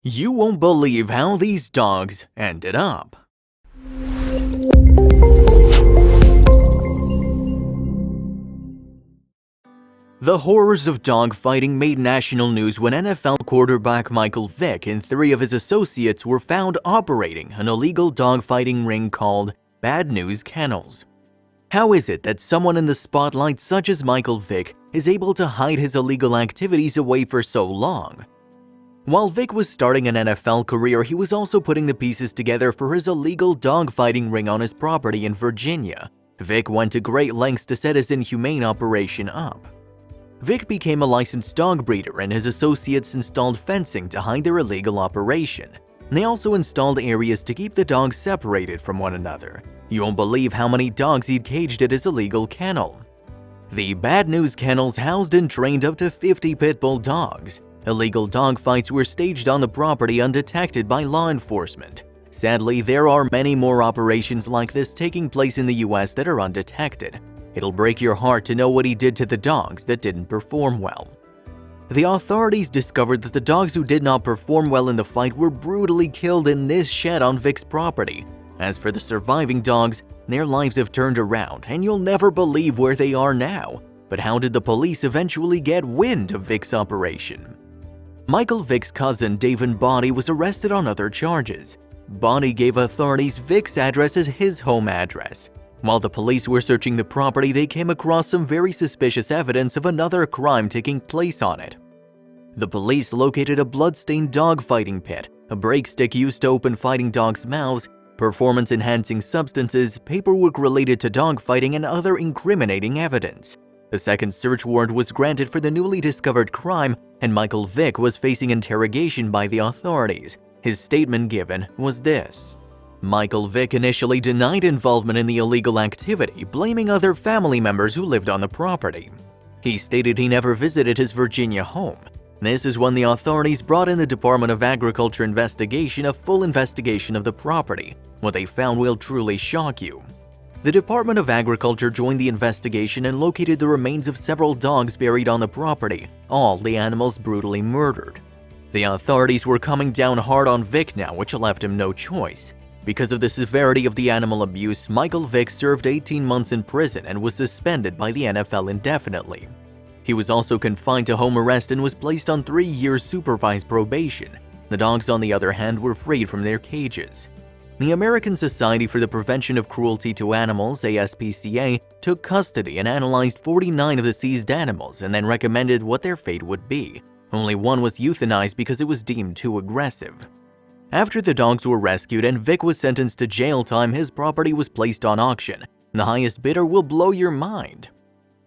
You won't believe how these dogs ended up. The horrors of dog fighting made national news when NFL quarterback Michael Vick and 3 of his associates were found operating an illegal dog fighting ring called Newz Kennels. How is it that someone in the spotlight such as Michael Vick is able to hide his illegal activities away for so long? While Vick was starting an NFL career, he was also putting the pieces together for his illegal dog fighting ring on his property in Virginia. Vick went to great lengths to set his inhumane operation up. Vick became a licensed dog breeder and his associates installed fencing to hide their illegal operation. They also installed areas to keep the dogs separated from one another. You won't believe how many dogs he'd caged at his illegal kennel. The Newz Kennels housed and trained up to 50 pit bull dogs. Illegal dog fights were staged on the property undetected by law enforcement. Sadly, there are many more operations like this taking place in the US that are undetected. It'll break your heart to know what he did to the dogs that didn't perform well. The authorities discovered that the dogs who did not perform well in the fight were brutally killed in this shed on Vick's property. As for the surviving dogs, their lives have turned around and you'll never believe where they are now. But how did the police eventually get wind of Vick's operation? Michael Vick's cousin, David Bonney, was arrested on other charges. Bonney gave authorities Vick's address as his home address. While the police were searching the property, they came across some very suspicious evidence of another crime taking place on it. The police located a blood-stained dog fighting pit, a breakstick used to open fighting dogs' mouths, performance-enhancing substances, paperwork related to dog fighting, and other incriminating evidence. A second search warrant was granted for the newly discovered crime, and Michael Vick was facing interrogation by the authorities. His statement given was this. Michael Vick initially denied involvement in the illegal activity, blaming other family members who lived on the property. He stated he never visited his Virginia home. This is when the authorities brought in the Department of Agriculture investigation, a full investigation of the property. What they found will truly shock you. The Department of Agriculture joined the investigation and located the remains of several dogs buried on the property, all the animals brutally murdered. The authorities were coming down hard on Vick now, which left him no choice. Because of the severity of the animal abuse, Michael Vick served 18 months in prison and was suspended by the NFL indefinitely. He was also confined to home arrest and was placed on 3 years supervised probation. The dogs, on the other hand, were freed from their cages. The American Society for the Prevention of Cruelty to Animals, ASPCA, took custody and analyzed 49 of the seized animals and then recommended what their fate would be. Only one was euthanized because it was deemed too aggressive. After the dogs were rescued and Vick was sentenced to jail time, his property was placed on auction. The highest bidder will blow your mind.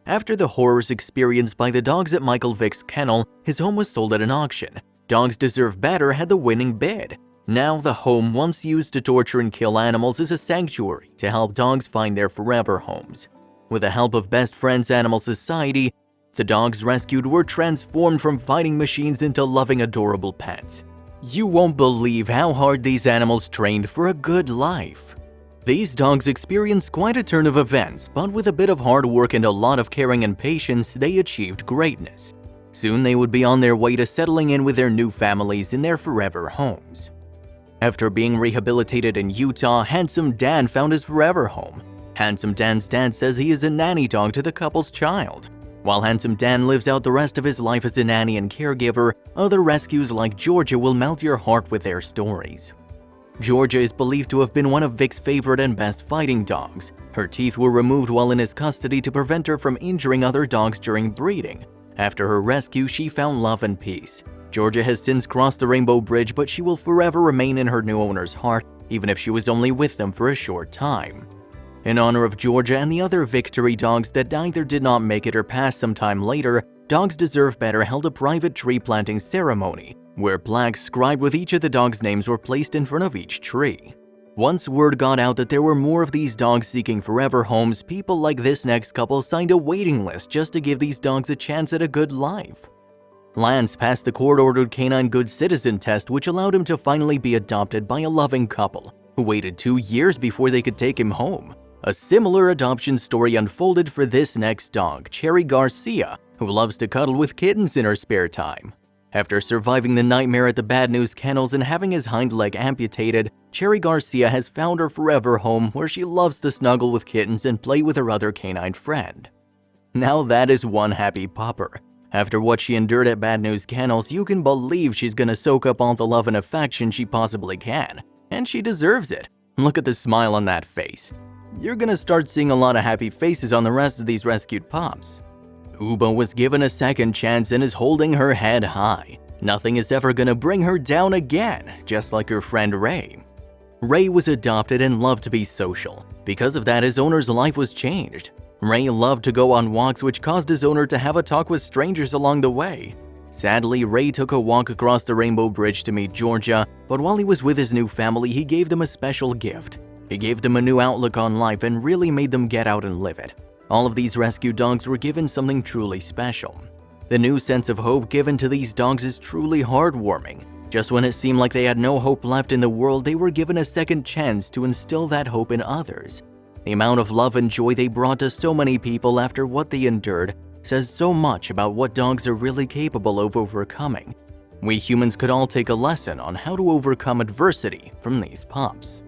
After the horrors experienced by the dogs at Michael Vick's kennel, his home was sold at an auction. Dogs Deserve Better had the winning bid. Now the home once used to torture and kill animals is a sanctuary to help dogs find their forever homes. With the help of Best Friends Animal Society, the dogs rescued were transformed from fighting machines into loving, adorable pets. You won't believe how hard these animals trained for a good life. These dogs experienced quite a turn of events, but with a bit of hard work and a lot of caring and patience, they achieved greatness. Soon they would be on their way to settling in with their new families in their forever homes. After being rehabilitated in Utah, Handsome Dan found his forever home. Handsome Dan's dad says he is a nanny dog to the couple's child. While Handsome Dan lives out the rest of his life as a nanny and caregiver, other rescues like Georgia will melt your heart with their stories. Georgia is believed to have been one of Vick's favorite and best fighting dogs. Her teeth were removed while in his custody to prevent her from injuring other dogs during breeding. After her rescue, she found love and peace. Georgia has since crossed the Rainbow Bridge, but she will forever remain in her new owner's heart, even if she was only with them for a short time. In honor of Georgia and the other victory dogs that either did not make it or passed some time later, Dogs Deserve Better held a private tree planting ceremony, where plaques scribed with each of the dogs' names were placed in front of each tree. Once word got out that there were more of these dogs seeking forever homes, people like this next couple signed a waiting list just to give these dogs a chance at a good life. Lance passed the court-ordered Canine Good Citizen test, which allowed him to finally be adopted by a loving couple, who waited 2 years before they could take him home. A similar adoption story unfolded for this next dog, Cherry Garcia, who loves to cuddle with kittens in her spare time. After surviving the nightmare at the Bad Newz Kennels and having his hind leg amputated, Cherry Garcia has found her forever home where she loves to snuggle with kittens and play with her other canine friend. Now that is one happy pupper. After what she endured at Bad Newz Kennels, you can believe she's gonna soak up all the love and affection she possibly can. And she deserves it. Look at the smile on that face. You're gonna start seeing a lot of happy faces on the rest of these rescued pups. Uba was given a second chance and is holding her head high. Nothing is ever gonna bring her down again, just like her friend Ray. Ray was adopted and loved to be social. Because of that, his owner's life was changed. Ray loved to go on walks, which caused his owner to have a talk with strangers along the way. Sadly, Ray took a walk across the Rainbow Bridge to meet Georgia, but while he was with his new family, he gave them a special gift. He gave them a new outlook on life and really made them get out and live it. All of these rescue dogs were given something truly special. The new sense of hope given to these dogs is truly heartwarming. Just when it seemed like they had no hope left in the world, they were given a second chance to instill that hope in others. The amount of love and joy they brought to so many people after what they endured says so much about what dogs are really capable of overcoming. We humans could all take a lesson on how to overcome adversity from these pups.